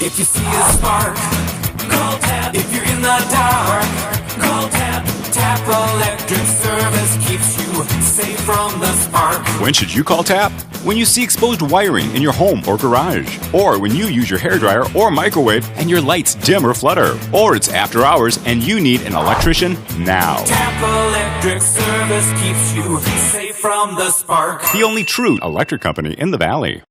If you see a spark, call Tap. If you're in the dark, call Tap. Tap Electric Service keeps you safe from the spark. When should you call Tap? When you see exposed wiring in your home or garage, or when you use your hairdryer or microwave and your lights dim or flutter, or it's after hours and you need an electrician now. Tap Electric Service keeps you safe from the spark. The only true electric company in the Valley.